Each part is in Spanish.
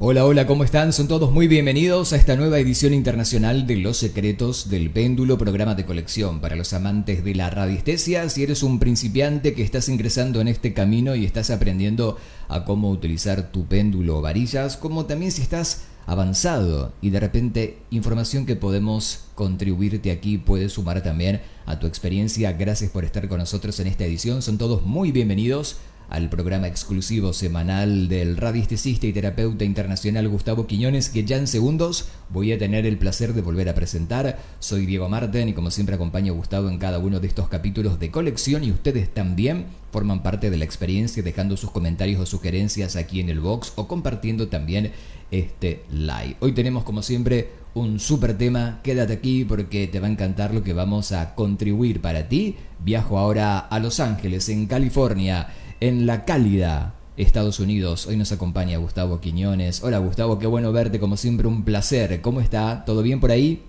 Hola, hola, ¿cómo están? Son todos muy bienvenidos a esta nueva edición internacional de Los Secretos del Péndulo, programa de colección para los amantes de la radiestesia. Si eres un principiante que estás ingresando en este camino y estás aprendiendo a cómo utilizar tu péndulo o varillas, como también si estás avanzado y de repente información que podemos contribuirte aquí puede sumar también a tu experiencia. Gracias por estar con nosotros en esta edición. Son todos muy bienvenidos al programa exclusivo semanal del radiestesista y terapeuta internacional Gustavo Quiñones, que ya en segundos voy a tener el placer de volver a presentar. Soy Diego Marten y como siempre acompaño a Gustavo en cada uno de estos capítulos de colección, y ustedes también forman parte de la experiencia dejando sus comentarios o sugerencias aquí en el box o compartiendo también este live. Hoy tenemos como siempre un super tema. Quédate aquí porque te va a encantar lo que vamos a contribuir para ti. Viajo ahora a Los Ángeles, en California, en la cálida Estados Unidos. Hoy nos acompaña Gustavo Quiñones. Hola Gustavo, qué bueno verte, como siempre un placer. ¿Cómo está? ¿Todo bien por ahí?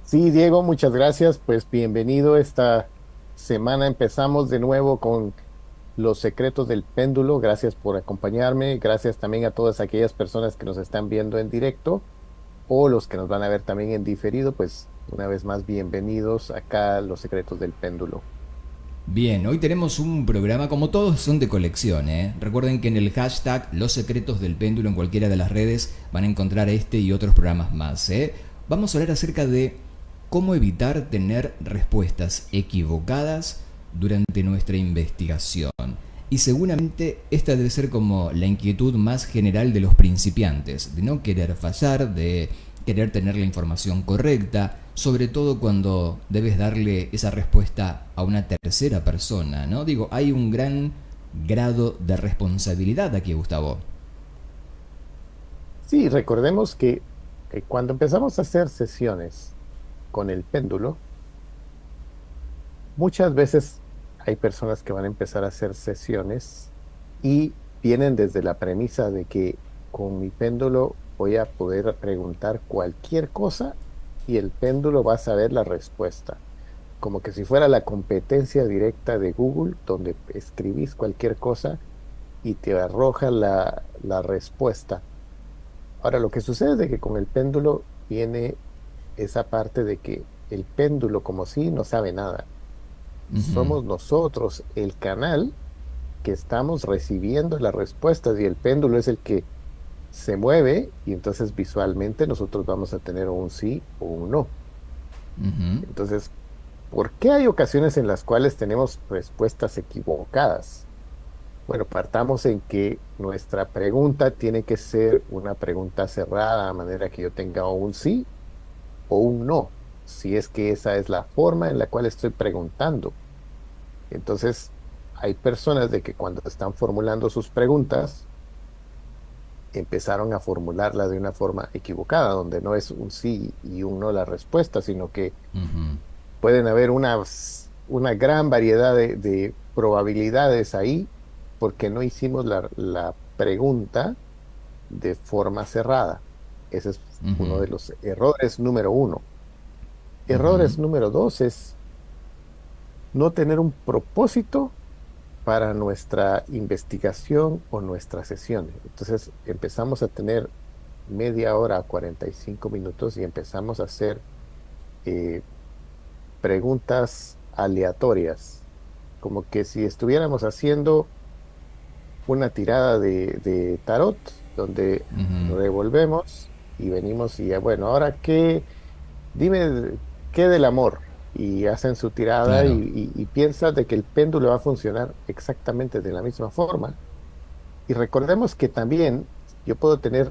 Sí, Diego, muchas gracias. Pues bienvenido. Esta semana empezamos de nuevo con los secretos del péndulo. Gracias por acompañarme. Gracias también a todas aquellas personas que nos están viendo en directo o los que nos van a ver también en diferido. Pues una vez más, bienvenidos acá a los secretos del péndulo. Bien, hoy tenemos un programa, como todos son de colección, ¿eh? Recuerden que en el hashtag Los Secretos del Péndulo en cualquiera de las redes van a encontrar este y otros programas más, ¿eh? Vamos a hablar acerca de cómo evitar tener respuestas equivocadas durante nuestra investigación. Y seguramente esta debe ser como la inquietud más general de los principiantes, de no querer fallar, de querer tener la información correcta, sobre todo cuando debes darle esa respuesta a una tercera persona, ¿no? Digo, hay un gran grado de responsabilidad aquí, Gustavo. Sí, recordemos que cuando empezamos a hacer sesiones con el péndulo, muchas veces hay personas que van a empezar a hacer sesiones y vienen desde la premisa de que con mi péndulo voy a poder preguntar cualquier cosa y el péndulo va a saber la respuesta. Como que si fuera la competencia directa de Google, donde escribís cualquier cosa y te arroja la respuesta. Ahora, lo que sucede es de que con el péndulo viene esa parte de que el péndulo como sí no sabe nada. Ujú. Somos nosotros el canal que estamos recibiendo las respuestas y el péndulo es el que se mueve y entonces visualmente nosotros vamos a tener un sí o un no. Ujú. Entonces, ¿por qué hay ocasiones en las cuales tenemos respuestas equivocadas? Bueno, partamos en que nuestra pregunta tiene que ser una pregunta cerrada, de manera que yo tenga o un sí o un no, si es que esa es la forma en la cual estoy preguntando. Entonces, hay personas de que cuando están formulando sus preguntas, empezaron a formularla de una forma equivocada, donde no es un sí y un no la respuesta, sino que Ujú. pueden haber una gran variedad de probabilidades ahí porque no hicimos la pregunta de forma cerrada. Ese es uno Ujú. de los errores número uno. Ujú. Errores número dos es no tener un propósito para nuestra investigación o nuestras sesiones. Entonces empezamos a tener media hora a 45 minutos y empezamos a hacer eh, preguntas aleatorias, como que si estuviéramos haciendo una tirada de tarot, donde Ujú. revolvemos y venimos y bueno, ahora qué, dime qué del amor. Y hacen su tirada Claro. y piensas de que el péndulo va a funcionar exactamente de la misma forma. Y recordemos que también yo puedo tener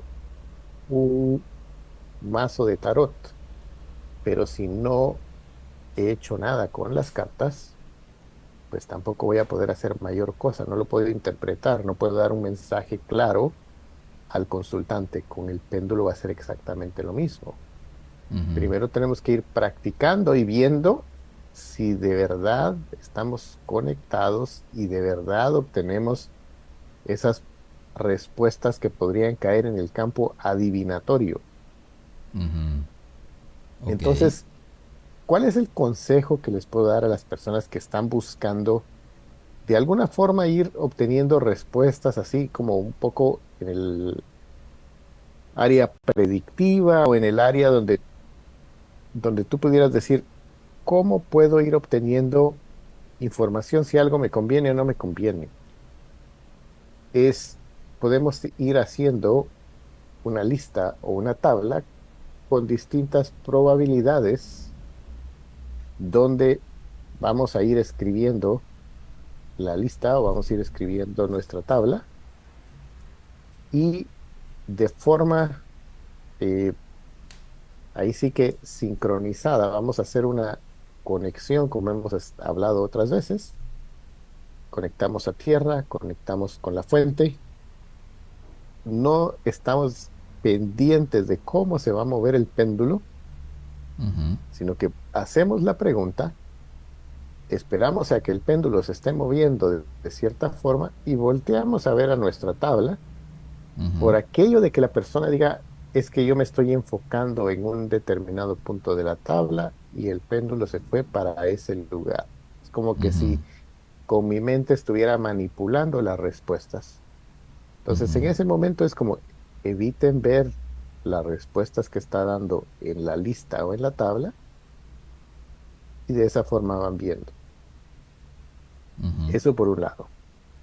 un mazo de tarot, pero si no he hecho nada con las cartas, pues tampoco voy a poder hacer mayor cosa, no lo puedo interpretar, no puedo dar un mensaje claro al consultante. Con el péndulo va a ser exactamente lo mismo. Ujú. Primero tenemos que ir practicando y viendo si de verdad estamos conectados y de verdad obtenemos esas respuestas que podrían caer en el campo adivinatorio. Ujú. Ok. Entonces, ¿cuál es el consejo que les puedo dar a las personas que están buscando de alguna forma ir obteniendo respuestas así como un poco en el área predictiva o en el área donde tú pudieras decir, ¿cómo puedo ir obteniendo información si algo me conviene o no me conviene? Es, podemos ir haciendo una lista o una tabla con distintas probabilidades donde vamos a ir escribiendo la lista o vamos a ir escribiendo nuestra tabla y de forma, eh, ahí sí que sincronizada, vamos a hacer una conexión, como hemos hablado otras veces. Conectamos a tierra, conectamos con la fuente. No estamos pendientes de cómo se va a mover el péndulo, Ujú, sino que hacemos la pregunta, esperamos a que el péndulo se esté moviendo de cierta forma y volteamos a ver a nuestra tabla ujú, por aquello de que la persona diga, es que yo me estoy enfocando en un determinado punto de la tabla y el péndulo se fue para ese lugar. Es como que ujú, si con mi mente estuviera manipulando las respuestas. Entonces, en ujú, ese momento es como eviten ver las respuestas que está dando en la lista o en la tabla y de esa forma van viendo. ujú, Eso por un lado.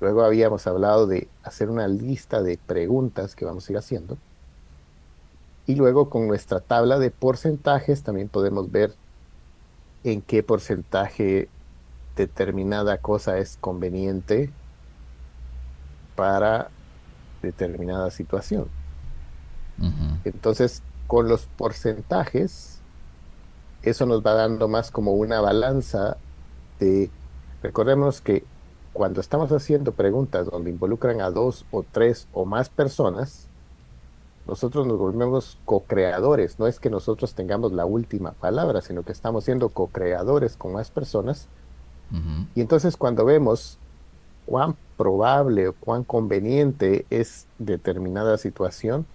Luego habíamos hablado de hacer una lista de preguntas que vamos a ir haciendo y luego con nuestra tabla de porcentajes también podemos ver en qué porcentaje determinada cosa es conveniente para determinada situación. ujú, Entonces, con los porcentajes, eso nos va dando más como una balanza de, recordemos que cuando estamos haciendo preguntas donde involucran a dos o tres o más personas, nosotros nos volvemos co-creadores. No es que nosotros tengamos la última palabra, sino que estamos siendo co-creadores con más personas. ujú, Y entonces cuando vemos cuán probable o cuán conveniente es determinada situación,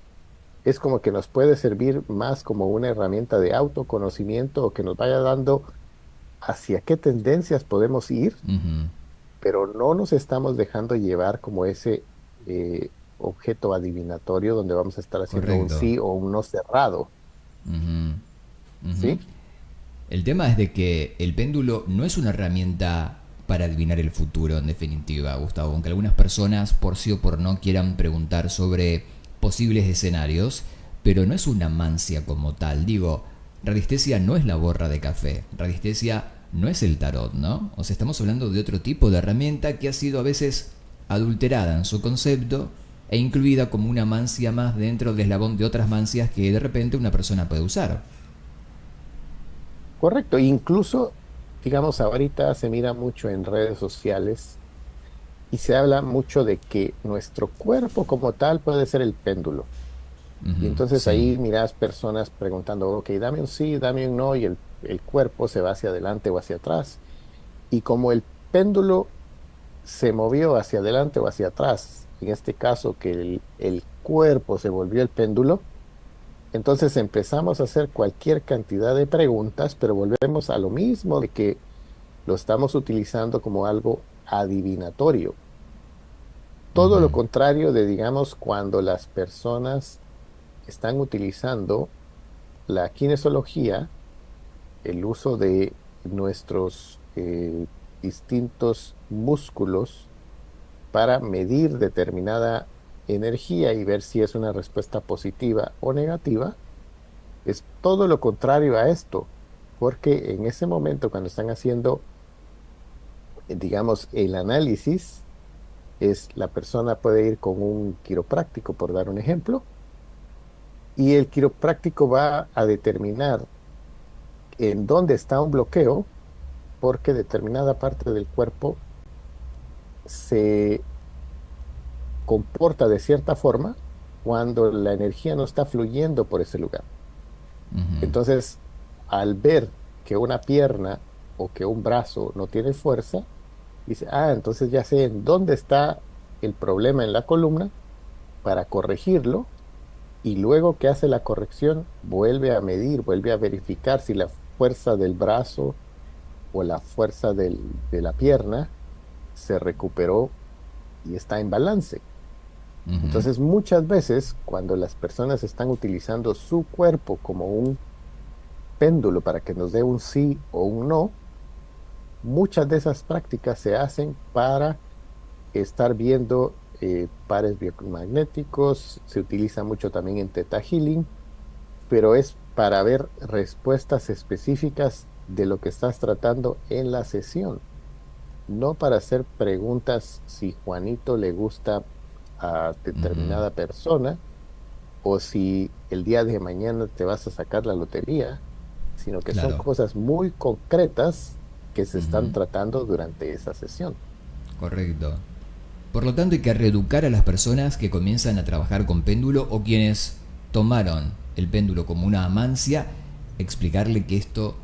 es como que nos puede servir más como una herramienta de autoconocimiento o que nos vaya dando hacia qué tendencias podemos ir, ujú. pero no nos estamos dejando llevar como ese objeto adivinatorio donde vamos a estar haciendo un Correcto. sí o un no cerrado, Ujú, ujú. ¿sí? El tema es de que el péndulo no es una herramienta para adivinar el futuro, en definitiva, Gustavo. Aunque algunas personas, por sí o por no, quieran preguntar sobre posibles escenarios, pero no es una mancia como tal. Digo, radiestesia no es la borra de café. Radiestesia no es el tarot, ¿no? O sea, estamos hablando de otro tipo de herramienta que ha sido a veces adulterada en su concepto e incluida como una mancia más dentro del eslabón de otras mancias que de repente una persona puede usar. Correcto. Incluso, digamos, ahorita se mira mucho en redes sociales y se habla mucho de que nuestro cuerpo como tal puede ser el péndulo. Y Ujú, entonces sí. ahí miras personas preguntando, ok, dame un sí, dame un no, y el cuerpo se va hacia adelante o hacia atrás. Y como el péndulo se movió hacia adelante o hacia atrás, en este caso que el cuerpo se volvió el péndulo, entonces empezamos a hacer cualquier cantidad de preguntas, pero volvemos a lo mismo de que lo estamos utilizando como algo adivinatorio. Todo lo Ujú, contrario de, digamos, cuando las personas están utilizando la kinesiología, el uso de nuestros distintos músculos para medir determinada energía y ver si es una respuesta positiva o negativa, es todo lo contrario a esto, porque en ese momento cuando están haciendo, digamos, el análisis, es la persona puede ir con un quiropráctico, por dar un ejemplo, y el quiropráctico va a determinar en dónde está un bloqueo, porque determinada parte del cuerpo se comporta de cierta forma cuando la energía no está fluyendo por ese lugar. ujú, Entonces, al ver que una pierna o que un brazo no tiene fuerza, dice, ah, entonces ya sé en dónde está el problema en la columna para corregirlo y luego que hace la corrección, vuelve a medir, vuelve a verificar si la fuerza del brazo o la fuerza de la pierna se recuperó y está en balance. Ujú. Entonces, muchas veces cuando las personas están utilizando su cuerpo como un péndulo para que nos dé un sí o un no, muchas de esas prácticas se hacen para estar viendo pares biomagnéticos, se utiliza mucho también en Theta Healing, pero es para ver respuestas específicas de lo que estás tratando en la sesión, no para hacer preguntas si Juanito le gusta a Ujú. determinada persona o si el día de mañana te vas a sacar la lotería, sino que son Claro. cosas muy concretas que se están Ujú. tratando durante esa sesión. Correcto. Por lo tanto, hay que reeducar a las personas que comienzan a trabajar con péndulo o quienes tomaron el péndulo como una amancia, explicarle que esto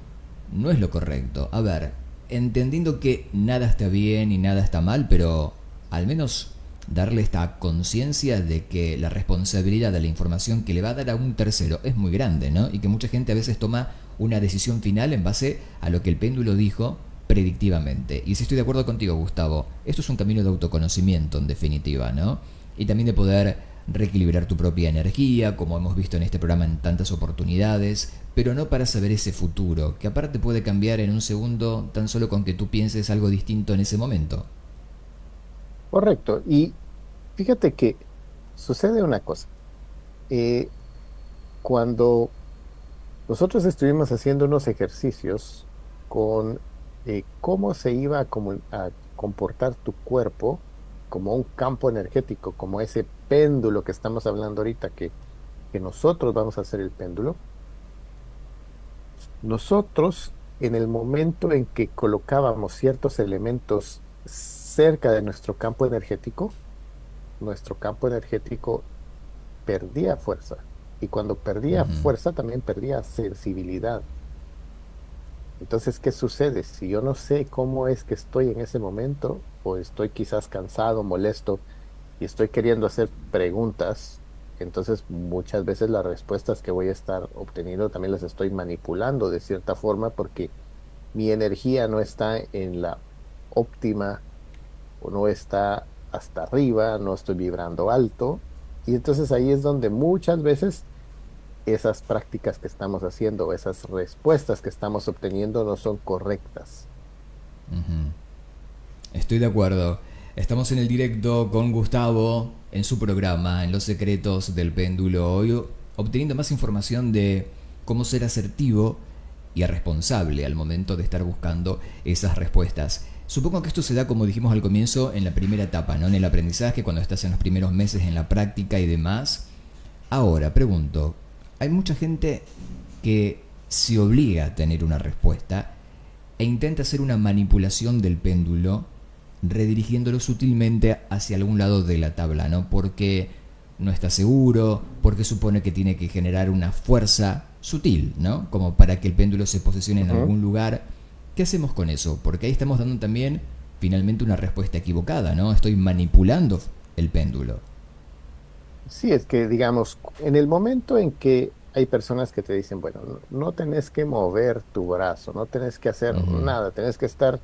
no es lo correcto. A ver, entendiendo que nada está bien y nada está mal, pero al menos darle esta conciencia de que la responsabilidad de la información que le va a dar a un tercero es muy grande, ¿no? Y que mucha gente a veces toma una decisión final en base a lo que el péndulo dijo predictivamente. Y si estoy de acuerdo contigo, Gustavo, esto es un camino de autoconocimiento en definitiva, ¿no? Y también de poder reequilibrar tu propia energía, como hemos visto en este programa en tantas oportunidades, pero no para saber ese futuro, que aparte puede cambiar en un segundo tan solo con que tú pienses algo distinto en ese momento. Correcto. Y fíjate que sucede una cosa. Eh, Cuando nosotros estuvimos haciendo unos ejercicios con cómo se iba a comportar tu cuerpo como un campo energético, como ese péndulo que estamos hablando ahorita, que nosotros vamos a hacer el péndulo, nosotros en el momento en que colocábamos ciertos elementos cerca de nuestro campo energético perdía fuerza. Y cuando perdía Ujú. fuerza, también perdía sensibilidad. Entonces, ¿qué sucede? Si yo no sé cómo es que estoy en ese momento, o estoy quizás cansado, molesto, y estoy queriendo hacer preguntas, entonces muchas veces las respuestas que voy a estar obteniendo también las estoy manipulando de cierta forma porque mi energía no está en la óptima o no está hasta arriba, no estoy vibrando alto. Y entonces ahí es donde muchas veces esas prácticas que estamos haciendo o esas respuestas que estamos obteniendo no son correctas. Estoy de acuerdo. Estamos en el directo con Gustavo en su programa, en Los Secretos del Péndulo, hoy obteniendo más información de cómo ser asertivo y responsable al momento de estar buscando esas respuestas. Supongo que esto se da, como dijimos al comienzo, en la primera etapa, ¿no? En el aprendizaje, cuando estás en los primeros meses en la práctica y demás. Ahora, pregunto, hay mucha gente que se obliga a tener una respuesta e intenta hacer una manipulación del péndulo redirigiéndolo sutilmente hacia algún lado de la tabla, ¿no? Porque no está seguro, porque supone que tiene que generar una fuerza sutil, ¿no? Como para que el péndulo se posicione en Ujú. algún lugar. ¿Qué hacemos con eso? Porque ahí estamos dando también finalmente una respuesta equivocada, ¿no? Estoy manipulando el péndulo. Sí, es que digamos, en el momento en que hay personas que te dicen, bueno, no tenés que mover tu brazo, no tenés que hacer Ujú. nada, tenés que estar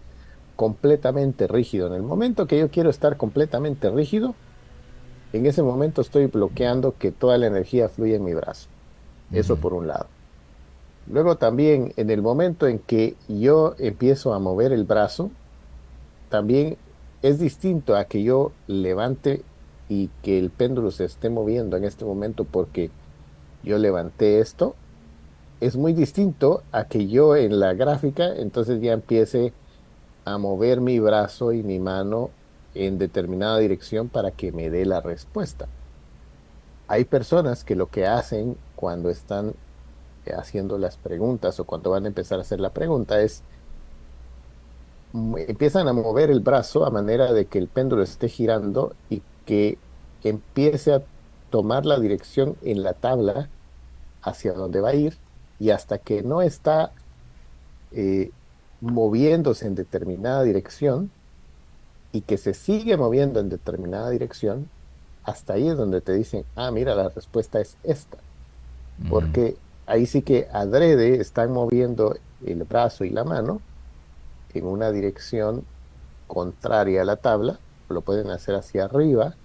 completamente rígido. En el momento que yo quiero estar completamente rígido, en ese momento estoy bloqueando que toda la energía fluya en mi brazo. Eso Ujú. por un lado. Luego también, en el momento en que yo empiezo a mover el brazo, también es distinto a que yo levante y que el péndulo se esté moviendo en este momento porque yo levanté esto. Es muy distinto a que yo en la gráfica entonces ya empiece a mover mi brazo y mi mano en determinada dirección para que me dé la respuesta. Hay personas que lo que hacen cuando están haciendo las preguntas o cuando van a empezar a hacer la pregunta es empiezan a mover el brazo a manera de que el péndulo esté girando y que empiece a tomar la dirección en la tabla hacia donde va a ir y hasta que no está eh, moviéndose en determinada dirección y que se sigue moviendo en determinada dirección, hasta ahí es donde te dicen, ah, mira, la respuesta es esta, Ujú. porque ahí sí que adrede están moviendo el brazo y la mano en una dirección contraria a la tabla, lo pueden hacer hacia arriba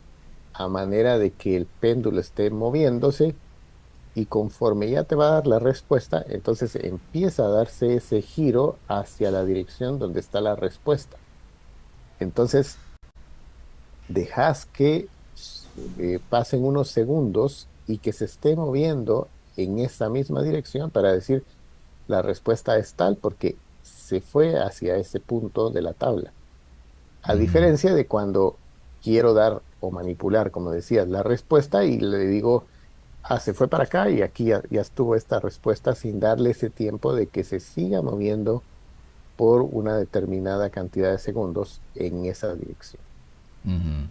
a manera de que el péndulo esté moviéndose y conforme ya te va a dar la respuesta, entonces empieza a darse ese giro hacia la dirección donde está la respuesta. Entonces, dejas que pasen unos segundos y que se esté moviendo en esa misma dirección para decir la respuesta es tal porque se fue hacia ese punto de la tabla. A Ujú. diferencia de cuando quiero dar o manipular, como decías, la respuesta y le digo, ah, se fue para acá y aquí ya estuvo esta respuesta sin darle ese tiempo de que se siga moviendo por una determinada cantidad de segundos en esa dirección. Ujú.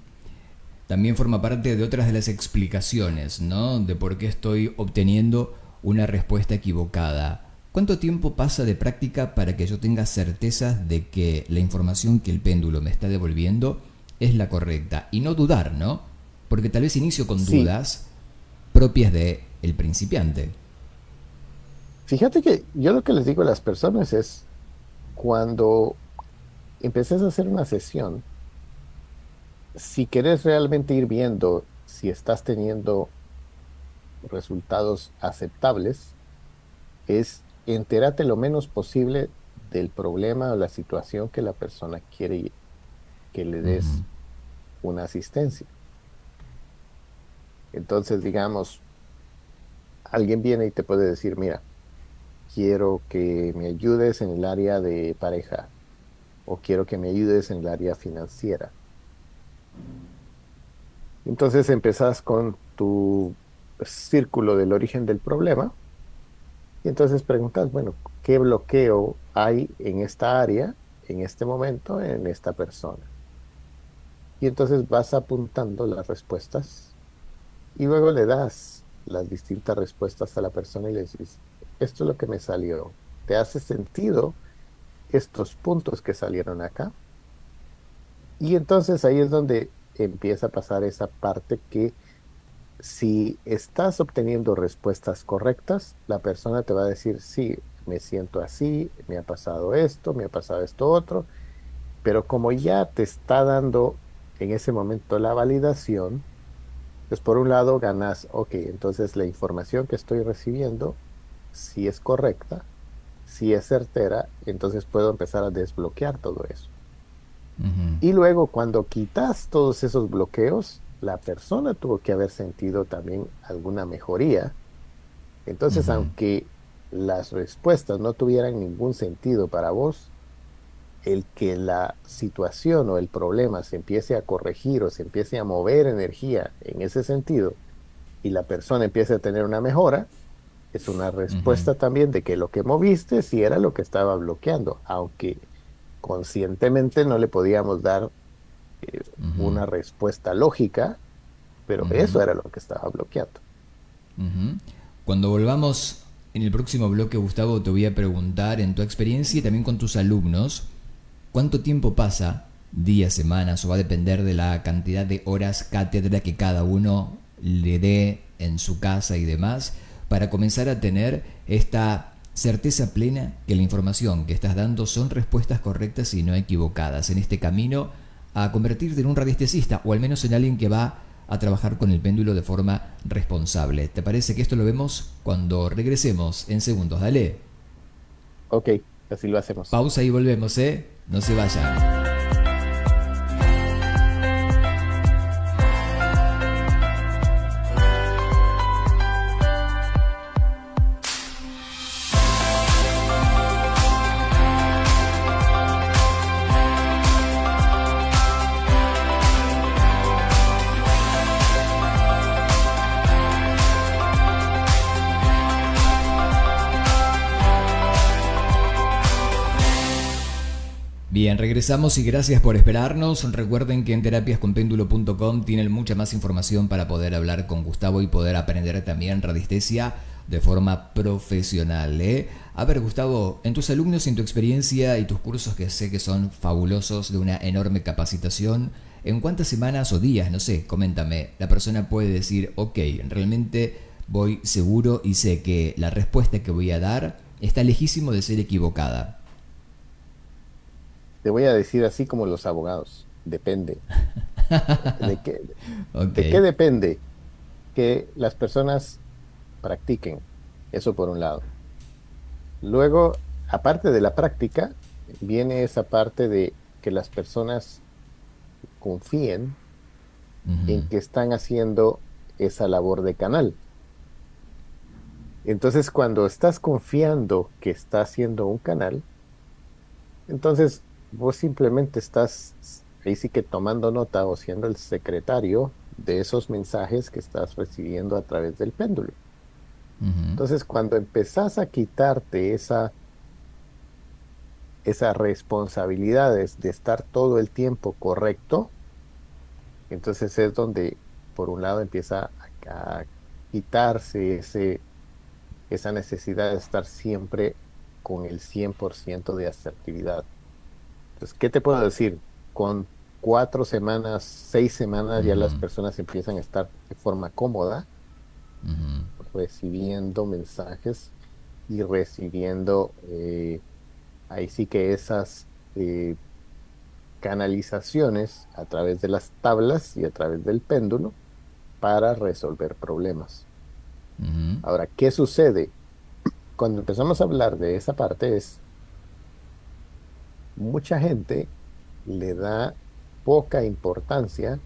También forma parte de otras de las explicaciones, ¿no? De por qué estoy obteniendo una respuesta equivocada. ¿Cuánto tiempo pasa de práctica para que yo tenga certeza de que la información que el péndulo me está devolviendo es la correcta? Y no dudar, ¿no? Porque tal vez inicio con Sí, dudas propias de el principiante. fíjate que yo lo que les digo a las personas es, cuando empeces a hacer una sesión, si querés realmente ir viendo si estás teniendo resultados aceptables, es entérate lo menos posible del problema o la situación que la persona quiere que le Ujú. des una asistencia. Entonces, digamos, alguien viene y te puede decir, mira, quiero que me ayudes en el área de pareja o quiero que me ayudes en el área financiera. Entonces empezás con tu círculo del origen del problema y entonces preguntas, bueno, ¿qué bloqueo hay en esta área, en este momento, en esta persona? Y entonces vas apuntando las respuestas y luego le das las distintas respuestas a la persona y le dices, esto es lo que me salió. ¿Te hace sentido estos puntos que salieron acá? Y entonces ahí es donde empieza a pasar esa parte que si estás obteniendo respuestas correctas, la persona te va a decir, sí, me siento así, me ha pasado esto, me ha pasado esto otro, pero como ya te está dando en ese momento la validación, pues por un lado ganas, ok, entonces la información que estoy recibiendo, si es correcta, si es certera, entonces puedo empezar a desbloquear todo eso. Ujú. Y luego cuando quitas todos esos bloqueos, la persona tuvo que haber sentido también alguna mejoría. Entonces, Ujú. aunque las respuestas no tuvieran ningún sentido para vos, el que la situación o el problema se empiece a corregir o se empiece a mover energía en ese sentido y la persona empiece a tener una mejora, es una Ujú. respuesta también de que lo que moviste sí era lo que estaba bloqueando, aunque conscientemente no le podíamos dar Ujú. una respuesta lógica, pero Ujú. eso era lo que estaba bloqueando. Ujú. Cuando volvamos en el próximo bloque, Gustavo, te voy a preguntar en tu experiencia y también con tus alumnos, ¿cuánto tiempo pasa, días, semanas, o va a depender de la cantidad de horas cátedra que cada uno le dé en su casa y demás, para comenzar a tener esta certeza plena que la información que estás dando son respuestas correctas y no equivocadas en este camino a convertirte en un radiestesista o al menos en alguien que va a trabajar con el péndulo de forma responsable? ¿Te parece que esto lo vemos cuando regresemos en segundos? Dale, Ok, así lo hacemos. pausa y volvemos, ¿eh? No se vayan. Bien, regresamos y gracias por esperarnos. Recuerden que en terapiasconpéndulo.com tienen mucha más información para poder hablar con Gustavo y poder aprender también radiestesia de forma profesional, ¿eh? A ver, Gustavo, en tus alumnos, en tu experiencia y tus cursos que sé que son fabulosos, de una enorme capacitación, ¿en cuántas semanas o días, no sé, coméntame, la persona puede decir, ok, realmente voy seguro y sé que la respuesta que voy a dar está lejísimo de ser equivocada? Te voy a decir así como los abogados, depende. ¿De qué, Ok. de qué depende que las personas practiquen? Eso por un lado. Luego, aparte de la práctica, viene esa parte de que las personas confíen en Ujú, que están haciendo esa labor de canal. Entonces, cuando estás confiando que está haciendo un canal, entonces vos simplemente estás ahí sí que tomando nota o siendo el secretario de esos mensajes que estás recibiendo a través del péndulo. ujú, Entonces, cuando empezás a quitarte esas responsabilidades de estar todo el tiempo correcto, entonces es donde, por un lado, empieza a quitarse esa necesidad de estar siempre con el 100% de asertividad. Entonces, ¿qué te puedo decir? Con 4 semanas, 6 semanas, ya las ujú, personas empiezan a estar de forma cómoda ujú, recibiendo mensajes y recibiendo ahí sí que esas canalizaciones a través de las tablas y a través del péndulo para resolver problemas. ujú, Ahora, ¿qué sucede? Cuando empezamos a hablar de esa parte es, mucha gente le da poca importancia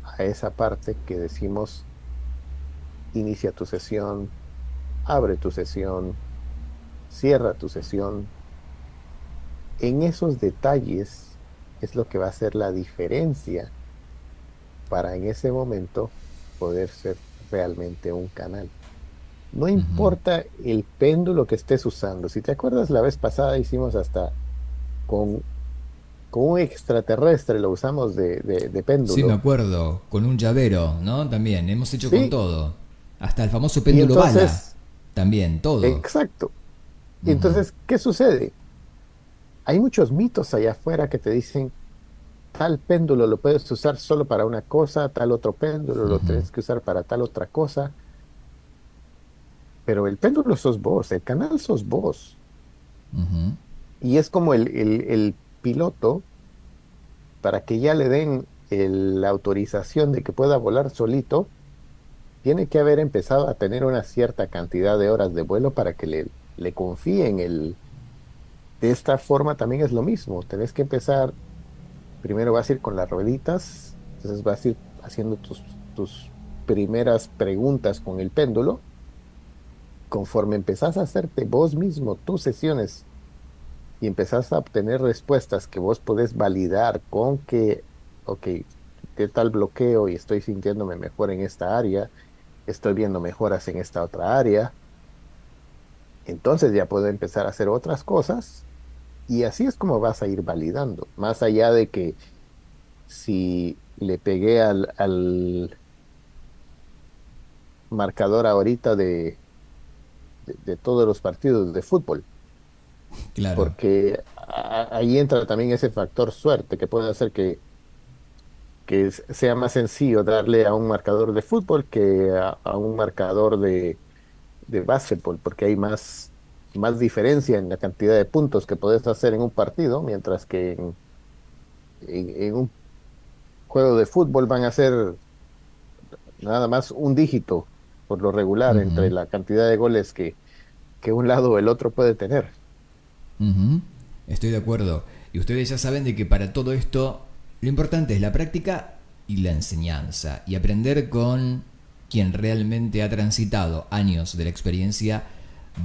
a esa parte que decimos, inicia tu sesión, abre tu sesión, cierra tu sesión. En esos detalles es lo que va a hacer la diferencia para en ese momento poder ser realmente un canal. No ujú. importa el péndulo que estés usando. Si te acuerdas, la vez pasada hicimos hasta con, con un extraterrestre, lo usamos de Sí, me péndulo. acuerdo, con un llavero, ¿no? También, hemos hecho con Sí, todo. Hasta el famoso y péndulo bala. entonces, También, todo. exacto. Y Ujú, entonces, ¿qué sucede? Hay muchos mitos allá afuera que te dicen, tal péndulo lo puedes usar solo para una cosa, tal otro péndulo lo ujú, tienes que usar para tal otra cosa, pero el péndulo sos vos, el canal sos vos. ujú, Y es como el piloto para que ya le den la autorización de que pueda volar solito, tiene que haber empezado a tener una cierta cantidad de horas de vuelo para que le confíen De esta forma también es lo mismo, tenés que empezar, primero vas a ir con las rueditas, entonces vas a ir haciendo tus primeras preguntas con el péndulo. Conforme empezás a hacerte vos mismo tus sesiones y empezás a obtener respuestas que vos podés validar con que, ok, qué tal bloqueo y estoy sintiéndome mejor en esta área, estoy viendo mejoras en esta otra área, entonces ya puedo empezar a hacer otras cosas y así es como vas a ir validando, más allá de que si le pegué al marcador ahorita de todos los partidos de fútbol, claro. porque ahí entra también ese factor suerte que puede hacer que sea más sencillo darle a un marcador de fútbol que a un marcador de básquetbol, porque hay más diferencia en la cantidad de puntos que puedes hacer en un partido, mientras que en un juego de fútbol van a ser nada más un dígito por lo regular entre Ujú, la cantidad de goles que un lado o el otro puede tener. ujú. Estoy de acuerdo. Y ustedes ya saben de que para todo esto lo importante es la práctica y la enseñanza. Y aprender con quien realmente ha transitado años de la experiencia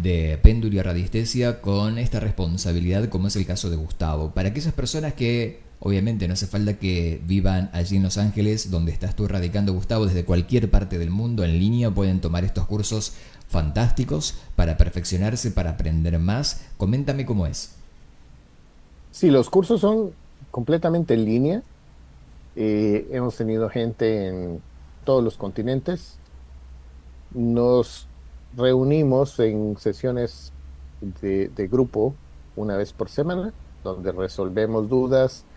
de péndulo y radiestesia con esta responsabilidad, como es el caso de Gustavo. Para aquellas personas que, obviamente, no hace falta que vivan allí en Los Ángeles, donde estás tú radicando, Gustavo, desde cualquier parte del mundo en línea, pueden tomar estos cursos fantásticos para perfeccionarse, para aprender más. Coméntame cómo es. Sí, los cursos son completamente en línea. Hemos tenido gente en todos los continentes. Nos reunimos en sesiones de grupo una vez por semana, donde resolvemos dudas,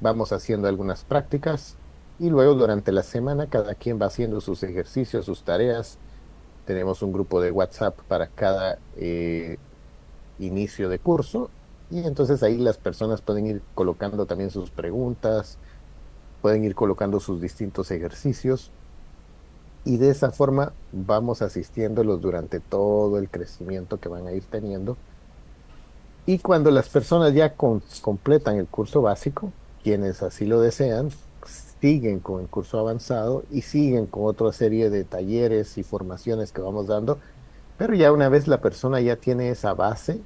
vamos haciendo algunas prácticas y luego durante la semana cada quien va haciendo sus ejercicios, sus tareas. Tenemos un grupo de WhatsApp para cada inicio de curso y entonces ahí las personas pueden ir colocando también sus preguntas pueden ir colocando sus distintos ejercicios y de esa forma vamos asistiéndolos durante todo el crecimiento que van a ir teniendo. Y cuando las personas ya completan el curso básico, quienes así lo desean, siguen con el curso avanzado y siguen con otra serie de talleres y formaciones que vamos dando, pero ya una vez la persona ya tiene esa base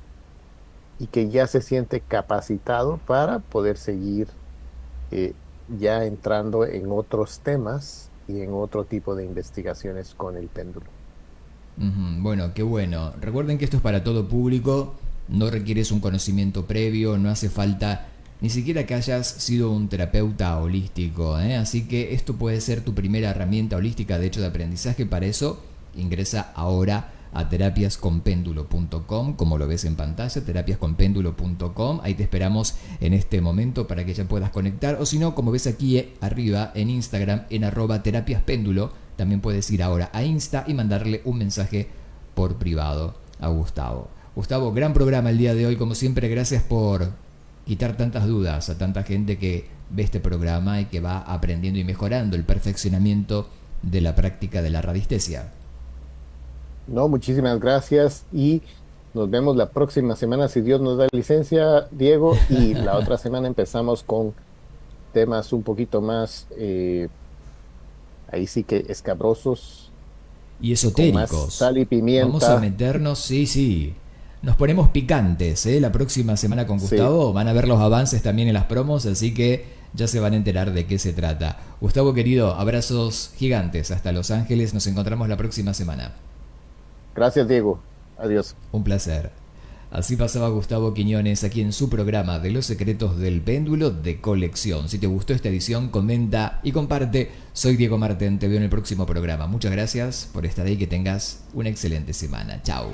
y que ya se siente capacitado para poder seguir ya entrando en otros temas y en otro tipo de investigaciones con el péndulo. Ujú. Bueno, qué bueno. Recuerden que esto es para todo público, no requieres un conocimiento previo, no hace falta ni siquiera que hayas sido un terapeuta holístico, ¿eh? Así que esto puede ser tu primera herramienta holística de hecho de aprendizaje. Para eso ingresa ahora a terapiasconpéndulo.com, como lo ves en pantalla, terapiasconpéndulo.com. Ahí te esperamos en este momento para que ya puedas conectar, o si no, como ves aquí arriba en Instagram, en @terapiaspéndulo, también puedes ir ahora a Insta y mandarle un mensaje por privado a Gustavo. Gustavo, gran programa el día de hoy, como siempre. Gracias por quitar tantas dudas a tanta gente que ve este programa y que va aprendiendo y mejorando el perfeccionamiento de la práctica de la radiestesia. No, muchísimas gracias y nos vemos la próxima semana si Dios nos da licencia, Diego, y la otra semana empezamos con temas un poquito más, ahí sí que escabrosos, Y con más esotéricos. sal y Vamos a pimienta. meternos, sí, sí. Nos ponemos picantes, ¿eh? La próxima semana con Sí, Gustavo. Van a ver los avances también en las promos, así que ya se van a enterar de qué se trata. Gustavo querido, abrazos gigantes hasta Los Ángeles. Nos encontramos la próxima semana. gracias, Diego. Adiós. Un placer. Así pasaba Gustavo Quiñones aquí en su programa de Los Secretos del Péndulo de Colección. Si te gustó esta edición, comenta y comparte. Soy Diego Marten, te veo en el próximo programa. Muchas gracias por estar ahí, que tengas una excelente semana. Chao.